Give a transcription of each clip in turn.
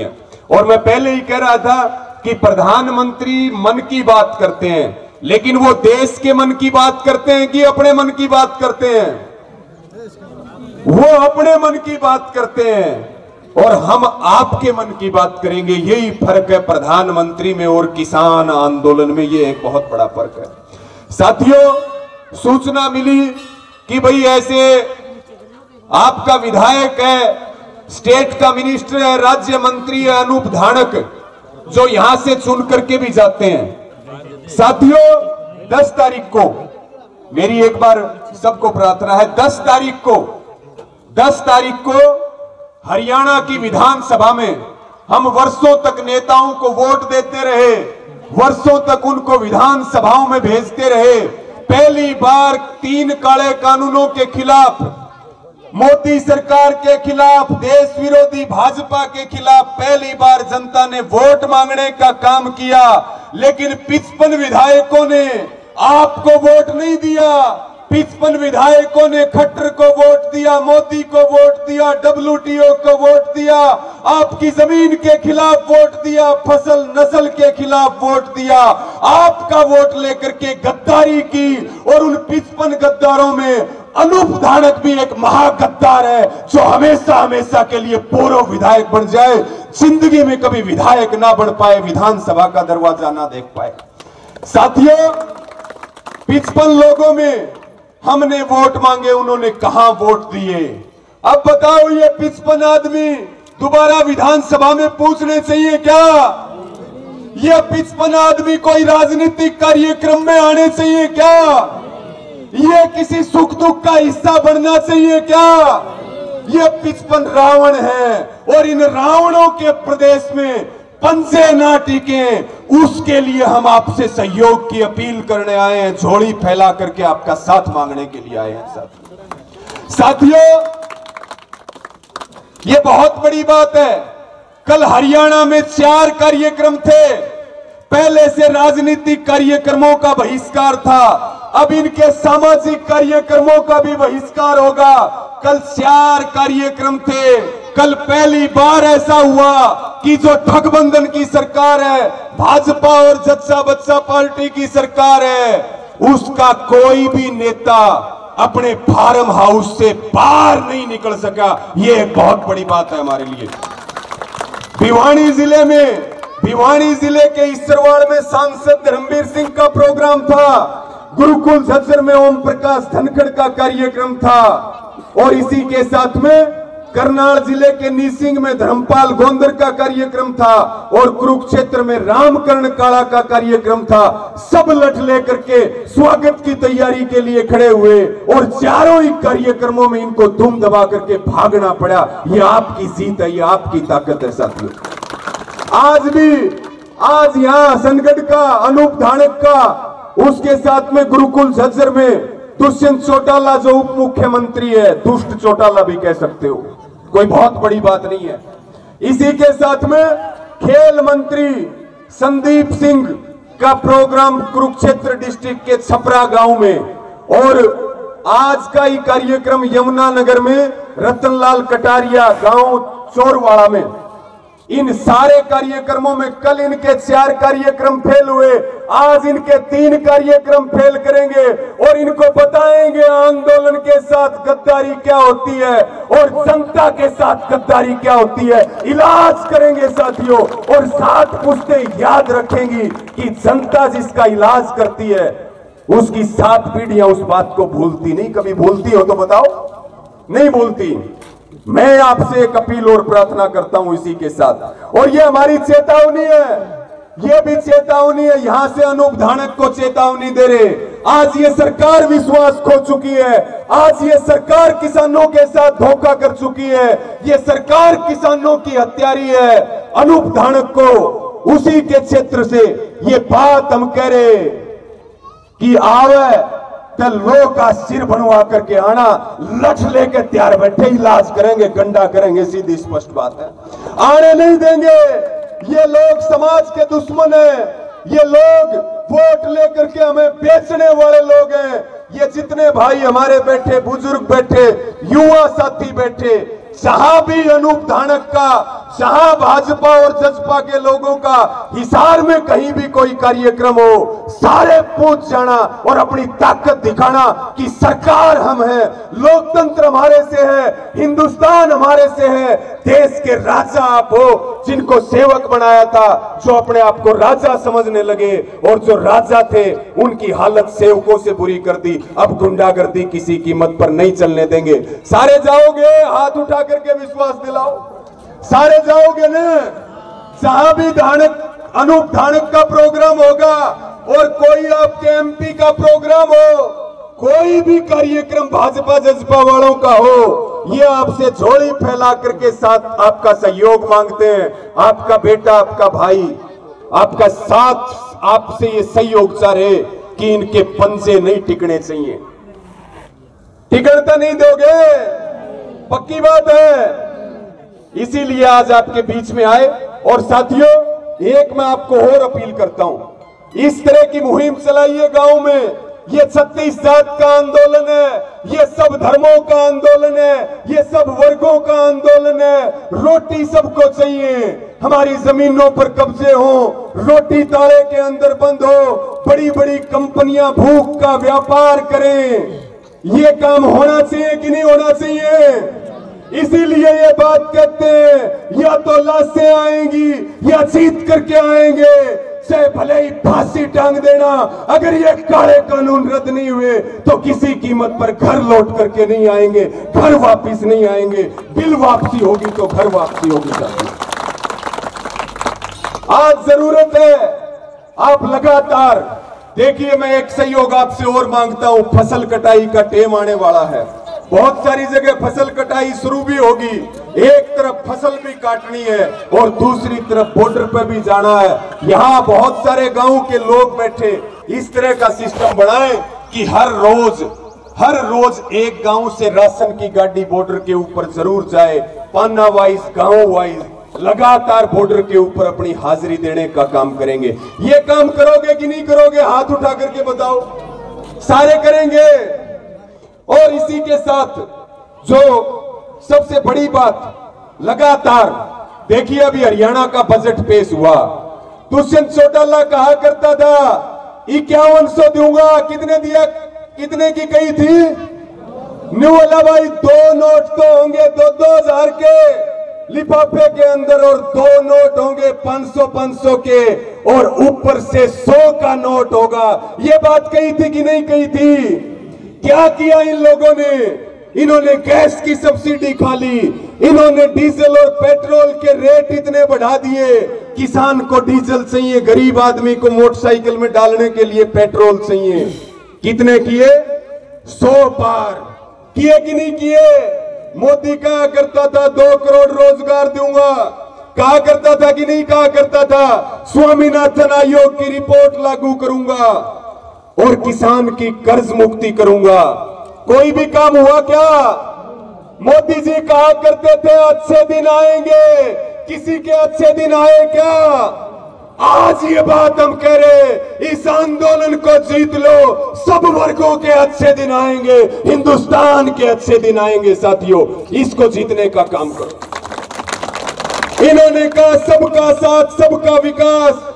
और मैं पहले ही कह रहा था कि प्रधानमंत्री मन की बात करते हैं, लेकिन वो देश के मन की बात करते हैं कि अपने मन की बात करते हैं? वो अपने मन की बात करते हैं और हम आपके मन की बात करेंगे। यही फर्क है प्रधानमंत्री में और किसान आंदोलन में, ये एक बहुत बड़ा फर्क है। साथियों, सूचना मिली कि भाई ऐसे आपका विधायक है, स्टेट का मिनिस्टर है, राज्य मंत्री है अनूप धानक, जो यहां से चुन करके भी जाते हैं। साथियों, 10 तारीख को मेरी एक बार सबको प्रार्थना है, 10 तारीख को हरियाणा की विधानसभा में हम वर्षों तक नेताओं को वोट देते रहे, वर्षों तक उनको विधानसभाओं में भेजते रहे। पहली बार 3 काले कानूनों के खिलाफ, मोदी सरकार के खिलाफ, देश विरोधी भाजपा के खिलाफ पहली बार जनता ने वोट मांगने का काम किया। लेकिन 55 विधायकों ने आपको वोट नहीं दिया। 55 विधायकों ने खट्टर को वोट दिया, मोदी को वोट दिया, WTO को वोट दिया, आपकी जमीन के खिलाफ वोट दिया, फसल नस्ल के खिलाफ वोट दिया। आपका वोट लेकर के गद्दारी की और उन 55 गद्दारों में अनूप धानक भी एक महागद्दार है, जो हमेशा हमेशा के लिए पूर्व विधायक बन जाए, जिंदगी में कभी विधायक ना बन पाए, विधानसभा का दरवाजा ना देख पाए। साथियों, 55 लोगों में हमने वोट मांगे, उन्होंने कहां वोट दिए? अब बताओ, ये 55 आदमी दोबारा विधानसभा में पूछने चाहिए क्या? ये 55 आदमी कोई राजनीतिक कार्यक्रम में आने चाहिए क्या? ये किसी सुख दुख का हिस्सा बनना चाहिए क्या? ये 55 रावण हैं और इन रावणों के प्रदेश में पंजे ना टिके, उसके लिए हम आपसे सहयोग की अपील करने आए हैं, झोली फैला करके आपका साथ मांगने के लिए आए हैं। साथियों, ये बहुत बड़ी बात है। कल हरियाणा में 4 कार्यक्रम थे। पहले से राजनीतिक कार्यक्रमों का बहिष्कार था, अब इनके सामाजिक कार्यक्रमों का भी बहिष्कार होगा। कल 4 कार्यक्रम थे। कल पहली बार ऐसा हुआ कि जो ठगबंधन की सरकार है, भाजपा और जच्चा बच्चा पार्टी की सरकार है, उसका कोई भी नेता अपने फार्म हाउस से बाहर नहीं निकल सका। ये एक बहुत बड़ी बात है हमारे लिए। भिवानी जिले के इसरवाड़ में सांसद धर्मवीर सिंह का प्रोग्राम था। गुरुकुल झज्जर में ओम प्रकाश धनखड़ का कार्यक्रम था और इसी के साथ में करनाल जिले के नीसिंग में धर्मपाल गोंदर का कार्यक्रम था और कुरुक्षेत्र में रामकरण काला का कार्यक्रम था। सब लठ लेकर के स्वागत की तैयारी के लिए खड़े हुए और चारों ही कार्यक्रमों में इनको धूम दबा करके भागना पड़ा। ये आपकी जीत है, ये आपकी ताकत है। साथियों, आज यहाँ सनगढ़ का अनूप धानक का, उसके साथ में गुरुकुल झज्जर में दुष्यंत चौटाला जो उप मुख्यमंत्री है, दुष्ट चौटाला भी कह सकते हो, कोई बहुत बड़ी बात नहीं है। इसी के साथ में खेल मंत्री संदीप सिंह का प्रोग्राम कुरुक्षेत्र डिस्ट्रिक्ट के छपरा गांव में, और आज का ही कार्यक्रम यमुनानगर में रतनलाल कटारिया गांव चोरवाड़ा में। इन सारे कार्यक्रमों में कल इनके 4 कार्यक्रम फेल हुए, आज इनके 3 कार्यक्रम फेल करेंगे और इनको बताएंगे आंदोलन के साथ गद्दारी क्या होती है और जनता के साथ गद्दारी क्या होती है। इलाज करेंगे साथियों, और 7 पुश्तें याद रखेंगी कि जनता जिसका इलाज करती है उसकी 7 पीढ़ियां उस बात को भूलती नहीं। कभी भूलती हो तो बताओ? नहीं भूलती। मैं आपसे एक अपील और प्रार्थना करता हूं इसी के साथ, और ये हमारी चेतावनी है, ये भी चेतावनी है। यहां से अनूप धानक को चेतावनी दे रहे, आज ये सरकार विश्वास खो चुकी है, आज ये सरकार किसानों के साथ धोखा कर चुकी है, ये सरकार किसानों की हत्यारी है। अनूप धानक को उसी के क्षेत्र से ये बात हम कह रहे कि आवे तो लोग का सिर बनवा करके आना, लठ लेके तैयार बैठे, इलाज करेंगे, गंडा करेंगे, सीधी स्पष्ट बात है। आने नहीं देंगे। ये लोग समाज के दुश्मन हैं, ये लोग वोट लेकर के हमें बेचने वाले लोग हैं। ये जितने भाई हमारे बैठे, बुजुर्ग बैठे, युवा साथी बैठे, जहां भी अनूप धानक का, जहां भाजपा और जसपा के लोगों का हिसार में कहीं भी कोई कार्यक्रम हो, सारे पहुंच जाना और अपनी ताकत दिखाना कि सरकार हम हैं, लोकतंत्र हमारे से है, हिंदुस्तान हमारे से है, देश के राजा आप हो, जिनको सेवक बनाया था, जो अपने आप को राजा समझने लगे और जो राजा थे उनकी हालत सेवकों से बुरी कर दी। अब गुंडागर्दी किसी कीमत पर नहीं चलने देंगे। सारे जाओगे? हाथ उठा करके विश्वास दिलाओ। सारे जाओगे ना? जहां भी अनूप धानक का प्रोग्राम होगा और कोई आपके एमपी का प्रोग्राम हो, कोई भी कार्यक्रम भाजपा जसपा वालों का हो, ये आपसे झोली फैला करके साथ आपका सहयोग मांगते हैं। आपका बेटा, आपका भाई, आपका साथ, आपसे ये सहयोग चाह रहे कि इनके पंजे नहीं टिकने चाहिए। टिकड़ता नहीं दोगे, पक्की बात है। इसीलिए आज आपके बीच में आए। और साथियों, एक मैं आपको और अपील करता हूं, इस तरह की मुहिम चलाइए गांव में। ये 36 जात का आंदोलन है, ये सब धर्मों का आंदोलन है, ये सब वर्गों का आंदोलन है। रोटी सबको चाहिए, हमारी जमीनों पर कब्जे हो, रोटी ताले के अंदर बंद हो, बड़ी बड़ी कंपनियां भूख का व्यापार करें। ये काम होना चाहिए कि नहीं होना चाहिए? इसीलिए ये बात कहते हैं, या तो लाशें आएंगी या जीत करके आएंगे, चाहे भले ही फांसी टांग देना। अगर ये काले कानून रद्द नहीं हुए तो किसी कीमत पर घर लौट करके नहीं आएंगे, घर वापिस नहीं आएंगे। बिल वापसी होगी तो घर वापसी होगी। आज जरूरत है आप लगातार देखिए। मैं एक सहयोग आपसे और मांगता हूं, फसल कटाई का टेम आने वाला है। बहुत सारी जगह फसल कटाई शुरू भी होगी। एक तरफ फसल भी काटनी है और दूसरी तरफ बॉर्डर पर भी जाना है। यहाँ बहुत सारे गांव के लोग बैठे, इस तरह का सिस्टम बनाएं कि हर रोज एक गांव से राशन की गाड़ी बॉर्डर के ऊपर जरूर जाए। पाना वाइज, गांव वाइज लगातार बॉर्डर के ऊपर अपनी हाजिरी देने का काम करेंगे। ये काम करोगे कि नहीं करोगे? हाथ उठा करके बताओ। सारे करेंगे। और इसी के साथ जो सबसे बड़ी बात, लगातार देखिए अभी हरियाणा का बजट पेश हुआ। दुष्यंत चौटाला कहा करता था 5100 दूंगा, कितने दिया? कितने की कही थी? न्यू वाला भाई, 2 नोट तो होंगे 2,000 के लिफाफे के अंदर और 2 नोट होंगे 500 के और ऊपर से 100 का नोट होगा। ये बात कही थी कि नहीं कही थी? क्या किया इन लोगों ने? इन्होंने गैस की सब्सिडी खा ली, इन्होंने डीजल और पेट्रोल के रेट इतने बढ़ा दिए। किसान को डीजल चाहिए, गरीब आदमी को मोटरसाइकिल में डालने के लिए पेट्रोल चाहिए। कितने किए? 100 पार किए कि नहीं किए? मोदी कहा करता था 2 करोड़ रोजगार दूंगा, कहा करता था कि नहीं कहा करता था? स्वामीनाथन आयोग की रिपोर्ट लागू करूंगा और किसान की कर्ज मुक्ति करूंगा। कोई भी काम हुआ क्या? मोदी जी कहा करते थे अच्छे दिन आएंगे, किसी के अच्छे दिन आए क्या? आज ये बात हम कह रहे, इस आंदोलन को जीत लो, सब वर्गों के अच्छे दिन आएंगे, हिंदुस्तान के अच्छे दिन आएंगे। साथियों, इसको जीतने का काम करो। इन्होंने कहा सबका साथ, सबका विकास।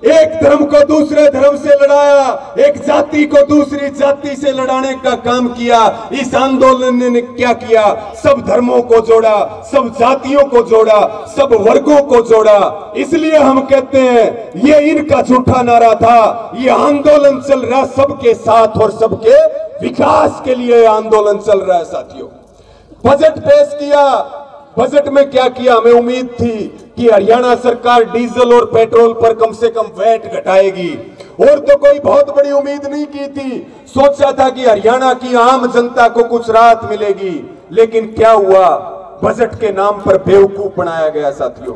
एक धर्म को दूसरे धर्म से लड़ाया, एक जाति को दूसरी जाति से लड़ाने का काम किया। इस आंदोलन ने क्या किया? सब धर्मों को जोड़ा, सब जातियों को जोड़ा, सब वर्गों को जोड़ा। इसलिए हम कहते हैं ये इनका झूठा नारा था। ये आंदोलन चल रहा सबके साथ और सबके विकास के लिए आंदोलन चल रहा है। साथियों, बजट पेश किया। बजट में क्या किया? हमें उम्मीद थी कि हरियाणा सरकार डीजल और पेट्रोल पर कम से कम वैट घटाएगी, और तो कोई बहुत बड़ी उम्मीद नहीं की थी। सोचा था कि हरियाणा की आम जनता को कुछ राहत मिलेगी, लेकिन क्या हुआ? बजट के नाम पर बेवकूफ बनाया गया। साथियों,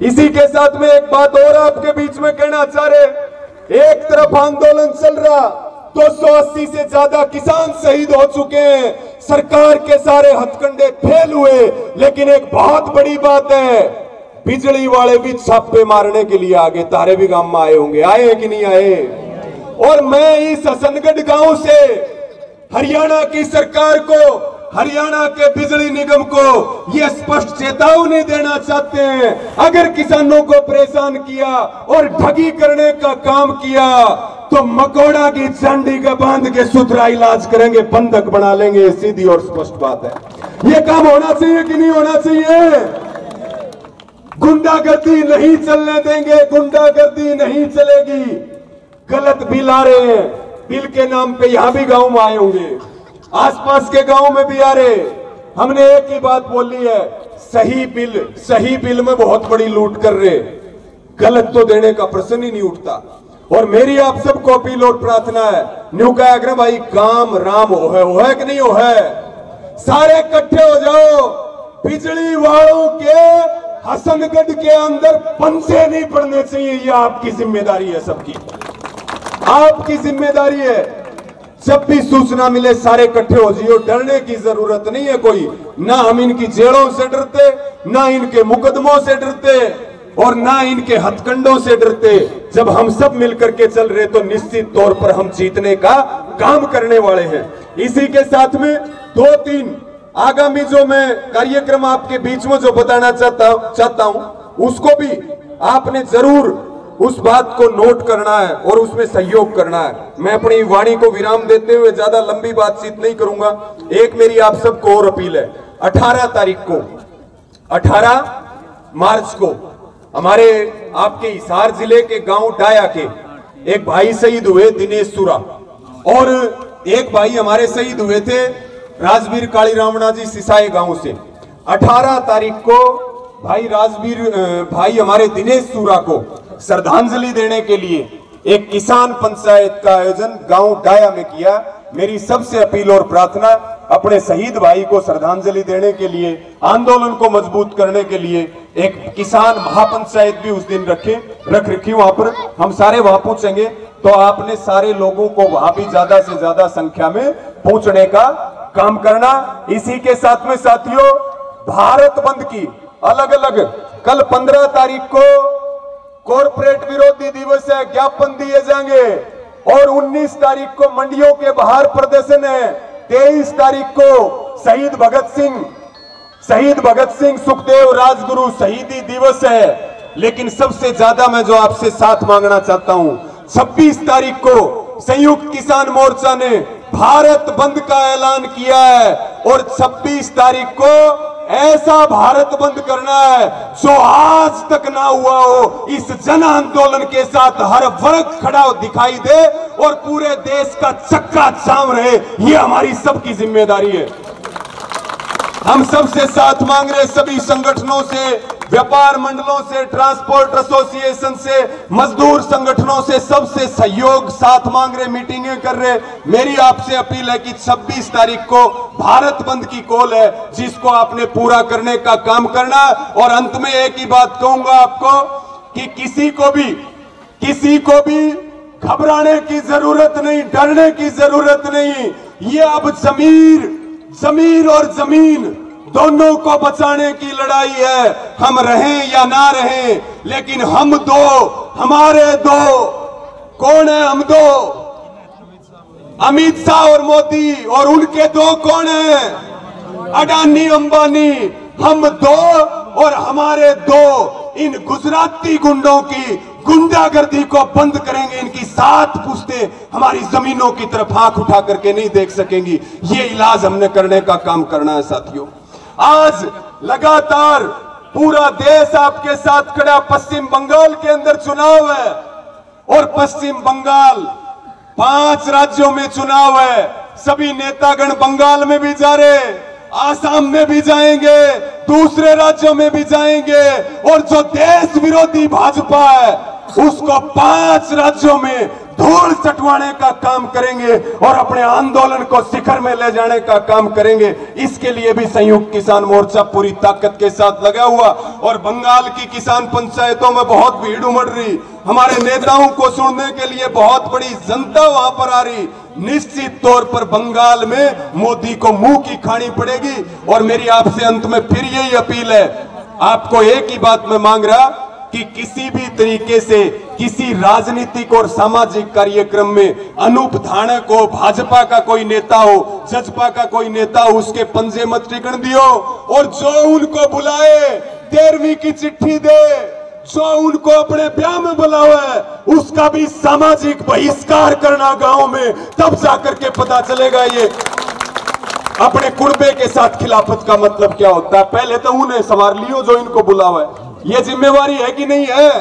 इसी के साथ में एक बात और आपके बीच में कहना चाह रहे। एक तरफ आंदोलन चल रहा, 280 से ज्यादा किसान शहीद हो चुके हैं, सरकार के सारे हथकंडे फेल हुए। लेकिन एक बहुत बड़ी बात है, बिजली वाले भी छापे मारने के लिए आगे, तारे भी गांव में आए होंगे, आए कि नहीं आए? और मैं इस हसनगढ़ गांव से हरियाणा की सरकार को हरियाणा के बिजली निगम को यह स्पष्ट चेतावनी देना चाहते हैं, अगर किसानों को परेशान किया और ठगी करने का काम किया तो मकोड़ा की चांदी का बांध के सुथरा इलाज करेंगे, बंधक बना लेंगे। सीधी और स्पष्ट बात है। यह काम होना चाहिए कि नहीं होना चाहिए? गुंडागर्दी नहीं चलने देंगे, गुंडागर्दी नहीं चलेगी। गलत बिल आ रहे हैं, बिल के नाम पे यहां भी गांव में आए होंगे, आसपास के गांव में भी आ रहे। हमने एक ही बात बोली है, सही बिल में बहुत बड़ी लूट कर रहे, गलत तो देने का प्रश्न ही नहीं उठता। और मेरी आप सबको अपील और प्रार्थना है, न्यू का अग्र भाई काम राम हो है कि नहीं हो है, सारे इकट्ठे हो जाओ। बिजली वालों के हसनगढ़ के अंदर पंचे नहीं पड़ने चाहिए, ये आपकी जिम्मेदारी है, सबकी आपकी जिम्मेदारी है। जब भी सूचना मिले सारे इकट्ठे हो जाइए, डरने की जरूरत नहीं है कोई। ना हम इनकी जेलों से डरते, ना इनके मुकदमों से डरते, और ना इनके हथकंडों से डरते। जब हम सब मिलकर के चल रहे तो निश्चित तौर पर हम जीतने का काम करने वाले हैं। इसी के साथ में 2-3 आगामी जो मैं कार्यक्रम आपके बीच में जो बताना चाहता हूं, उसको भी आपने जरूर उस बात को नोट करना है और उसमें सहयोग करना है। मैं अपनी वाणी को विराम देते हुए ज्यादा लंबी बातचीत नहीं करूंगा। एक मेरी आप सबको और अपील है, 18 तारीख को, 18 मार्च को हमारे आपके हिसार जिले के गांव डाया के एक भाई शहीद हुए, दिनेश सुरा, और एक भाई हमारे शहीद हुए थे राजवीर काली रामना जी सिसाई गांव से। 18 तारीख को भाई हमारे दिनेश सुरा को श्रद्धांजलि देने के लिए एक किसान पंचायत का आयोजन गांव डाया में किया। मेरी सबसे अपील और प्रार्थना, अपने शहीद भाई को श्रद्धांजलि देने के लिए, आंदोलन को मजबूत करने के लिए एक किसान महापंचायत भी उस दिन रख रखी। वहां पर हम सारे वहां पहुंचेंगे, तो आपने सारे लोगों को वहां भी ज्यादा से ज्यादा संख्या में पहुंचने का काम करना। इसी के साथ में साथियों, भारत बंद की अलग अलग, कल 15 तारीख को कॉरपोरेट विरोधी दिवस है, ज्ञापन दिए जाएंगे, और 19 तारीख को मंडियों के बाहर प्रदर्शन है। 23 तारीख को शहीद भगत सिंह सुखदेव राजगुरु शहीदी दिवस है। लेकिन सबसे ज्यादा मैं जो आपसे साथ मांगना चाहता हूं, 26 तारीख को संयुक्त किसान मोर्चा ने भारत बंद का ऐलान किया है, और 26 तारीख को ऐसा भारत बंद करना है जो आज तक ना हुआ हो। इस जन आंदोलन के साथ हर वर्ग खड़ा दिखाई दे और पूरे देश का चक्का जाम रहे, ये हमारी सबकी जिम्मेदारी है। हम सबसे साथ मांग रहे, सभी संगठनों से, व्यापार मंडलों से, ट्रांसपोर्ट एसोसिएशन से, मजदूर संगठनों से, सबसे सहयोग साथ मांग रहे, मीटिंगें कर रहे। मेरी आपसे अपील है कि 26 तारीख को भारत बंद की कॉल है, जिसको आपने पूरा करने का काम करना। और अंत में एक ही बात कहूंगा आपको कि किसी को भी घबराने की जरूरत नहीं, डरने की जरूरत नहीं। ये अब जमीर और जमीन दोनों को बचाने की लड़ाई है। हम रहें या ना रहें, लेकिन हमारे दो कौन है? हम दो, अमित शाह और मोदी, और उनके दो कौन है? अडानी अंबानी। हम दो और हमारे दो, इन गुजराती गुंडों की गुंडागर्दी को बंद करेंगे। इनकी 7 पुश्तें हमारी जमीनों की तरफ आंख उठा करके नहीं देख सकेंगी। ये इलाज हमने करने का काम करना है साथियों। आज लगातार पूरा देश आपके साथ खड़ा। पश्चिम बंगाल के अंदर चुनाव है, और पश्चिम बंगाल 5 राज्यों में चुनाव है। सभी नेतागण बंगाल में भी जा रहे, आसाम में भी जाएंगे, दूसरे राज्यों में भी जाएंगे, और जो देश विरोधी भाजपा है उसको 5 राज्यों में धूल चटवाने का काम करेंगे और अपने आंदोलन को शिखर में ले जाने का काम करेंगे। इसके लिए भी संयुक्त किसान मोर्चा पूरी ताकत के साथ लगा हुआ। और बंगाल की किसान पंचायतों में बहुत भीड़ उमड़ रही, हमारे नेताओं को सुनने के लिए बहुत बड़ी जनता वहां पर आ रही। निश्चित तौर पर बंगाल में मोदी को मुंह की खानी पड़ेगी। और मेरी आपसे अंत में फिर यही अपील है, आपको एक ही बात मैं मांग रहा कि किसी भी तरीके से किसी राजनीतिक और सामाजिक कार्यक्रम में अनूप धानक हो, भाजपा का कोई नेता हो, जजपा का कोई नेता हो, उसके पंजे मत टिकन दियो। और जो उनको बुलाए 13वीं की चिट्ठी दे, जो उनको अपने ब्याह में बुलावे उसका भी सामाजिक बहिष्कार करना गांव में, तब जाकर के पता चलेगा ये अपने कुर्बे के साथ खिलाफत का मतलब क्या होता है। पहले तो उन्हें संवार लियो जो इनको बुलावे, ये जिम्मेवारी है कि नहीं है।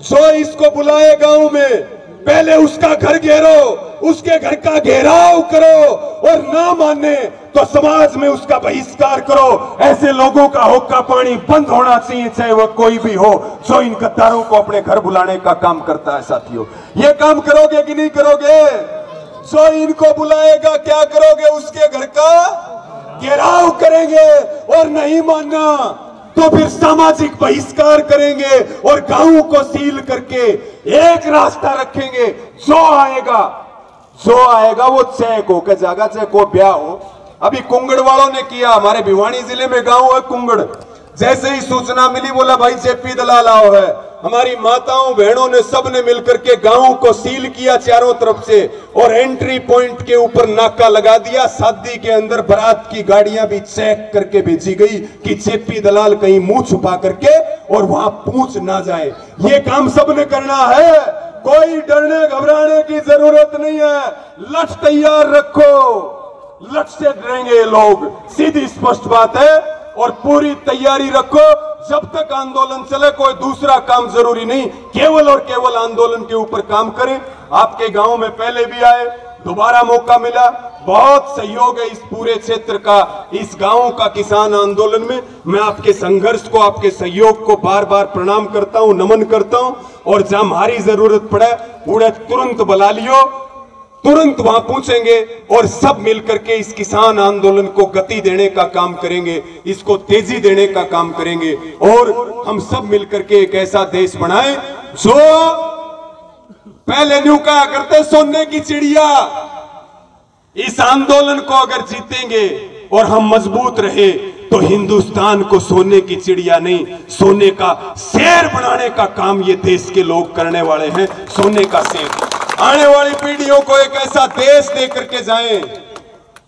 जो इसको बुलाए गांव में, पहले उसका घर घेरो, उसके घर का घेराव करो, और ना माने तो समाज में उसका बहिष्कार करो। ऐसे लोगों का हुक्का पानी बंद होना चाहिए, चाहे वह कोई भी हो, जो इन गद्दारों को अपने घर बुलाने का काम करता है। साथियों, ये काम करोगे कि नहीं करोगे? जो इनको बुलाएगा क्या करोगे? उसके घर का घेराव करेंगे, और नहीं मानना तो फिर सामाजिक बहिष्कार करेंगे और गांवों को सील करके एक रास्ता रखेंगे। जो आएगा वो चेक हो के जागा, चाहे को ब्याह हो। अभी कुंगड़ वालों ने किया, हमारे भिवानी जिले में गांव है कुंगड़, जैसे ही सूचना मिली बोला भाई जेपी दलाल आओ है। हमारी माताओं बहनों ने सबने मिलकर के गांव को सील किया चारों तरफ से, और एंट्री पॉइंट के ऊपर नाका लगा दिया। शादी के अंदर बारात की गाड़ियां भी चेक करके भेजी गई कि जेपी दलाल कहीं मुंह छुपा करके और वहां पूछ ना जाए। ये काम सबने करना है, कोई डरने घबराने की जरूरत नहीं है। लठ तैयार रखो, लठ से डरेंगे ये लोग, सीधी स्पष्ट बात है। और पूरी तैयारी रखो, जब तक आंदोलन चले कोई दूसरा काम जरूरी नहीं, केवल और केवल आंदोलन के ऊपर काम करें। आपके गांव में पहले भी आए, दोबारा मौका मिला, बहुत सहयोग है इस पूरे क्षेत्र का, इस गांव का किसान आंदोलन में। मैं आपके संघर्ष को, आपके सहयोग को बार बार प्रणाम करता हूं, नमन करता हूं। और जहां हमारी जरूरत पड़े उड़े तुरंत बुला लियो, तुरंत वहां पूछेंगे और सब मिलकर के इस किसान आंदोलन को गति देने का काम करेंगे, इसको तेजी देने का काम करेंगे, और हम सब मिलकर के एक ऐसा देश बनाएं जो पहले न्यू कहा करते सोने की चिड़िया। इस आंदोलन को अगर जीतेंगे और हम मजबूत रहे तो हिंदुस्तान को सोने की चिड़िया नहीं, सोने का शेर बनाने का काम ये देश के लोग करने वाले हैं। सोने का शेर आने वाली पीढ़ियों को एक ऐसा देश दे करके जाएं,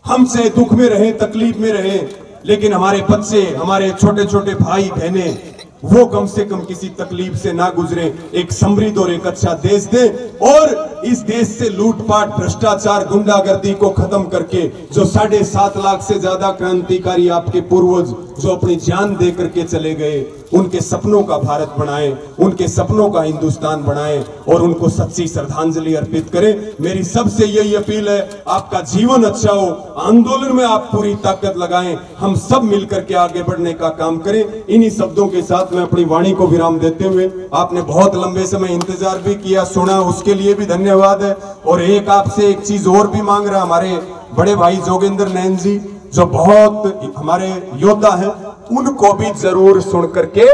हमसे दुख में रहे, तकलीफ में रहे, लेकिन हमारे बच्चे, हमारे छोटे छोटे भाई बहने, वो कम से कम किसी तकलीफ से ना गुजरे। एक समृद्ध और एक अच्छा देश दे, और इस देश से लूटपाट, भ्रष्टाचार, गुंडागर्दी को खत्म करके जो 7.5 लाख से ज्यादा क्रांतिकारी आपके पूर्वज जो अपनी जान दे करके चले गए, उनके सपनों का भारत बनाएं, उनके सपनों का हिंदुस्तान बनाएं, और उनको सच्ची श्रद्धांजलि अर्पित करें। मेरी सबसे यही अपील है, आपका जीवन अच्छा हो, आंदोलन में आप पूरी ताकत लगाएं, हम सब मिलकर के आगे बढ़ने का काम करें। इन्हीं शब्दों के साथ मैं अपनी वाणी को विराम देते हुए, आपने बहुत लंबे समय इंतजार भी किया, सुना, उसके लिए भी धन्यवाद है। और एक आपसे एक चीज और भी मांग रहा, हमारे बड़े भाई जोगेंद्र नैन जी जो बहुत हमारे योद्धा हैं, उनको भी जरूर सुन करके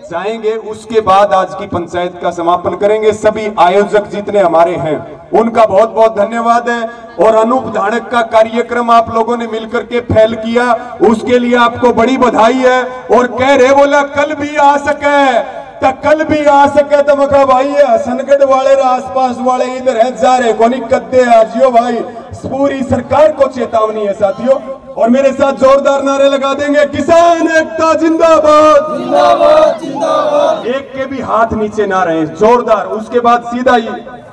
जाएंगे। उसके बाद आज की पंचायत का समापन करेंगे। सभी आयोजक जितने हमारे हैं उनका बहुत बहुत धन्यवाद है। और अनूप धानक का कार्यक्रम आप लोगों ने मिलकर के फैल किया, उसके लिए आपको बड़ी बधाई है। और कह रहे बोला कल भी आ सके तो कल भी आ सके, तो मका भाई ये हसनगढ़ वाले आसपास वाले इधर है, जा रहे को नहीं कद्दे आजियो भाई। पूरी सरकार को चेतावनी है साथियों, और मेरे साथ जोरदार नारे लगा देंगे, किसान एकता जिंदाबाद जिंदाबाद जिंदाबाद। एक के भी हाथ नीचे ना रहे, जोरदार। उसके बाद सीधा ही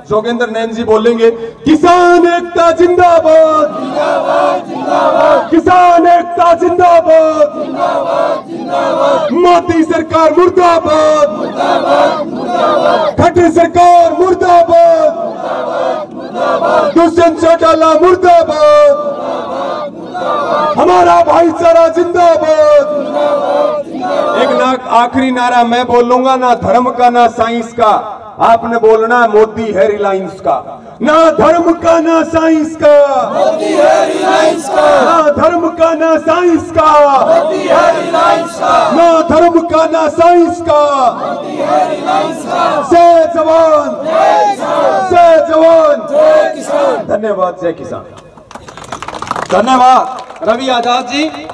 जोगेंद्र नैन जी बोलेंगे, किसान एकता जिंदाबाद जिंदाबाद जिंदाबाद, किसान एकता जिंदाबाद जिंदाबाद जिंदाबाद, मोदी सरकार मुर्दाबाद मुर्दाबाद मुर्दाबाद, खट्टर सरकार मुर्दाबाद मुर्दाबाद मुर्दाबाद, दुष्यंत चौटाला मुर्दाबाद मुर्दाबाद मुर्दाबाद, हमारा भाईचारा जिंदाबाद जिंदाबाद जिंदाबाद। एक आखिरी नारा मैं बोलूंगा, ना धर्म का ना साइंस का, आपने बोलना मोदी है रिलायंस का। ना धर्म का ना साइंस का, मोदी है रिलायंस का। ना धर्म का ना साइंस का, मोदी है रिलायंस का। ना धर्म का ना साइंस का, मोदी है रिलायंस का। जय जवान जय किसान, जय जवान जय किसान। धन्यवाद। जय किसान। धन्यवाद रवि आजाद जी।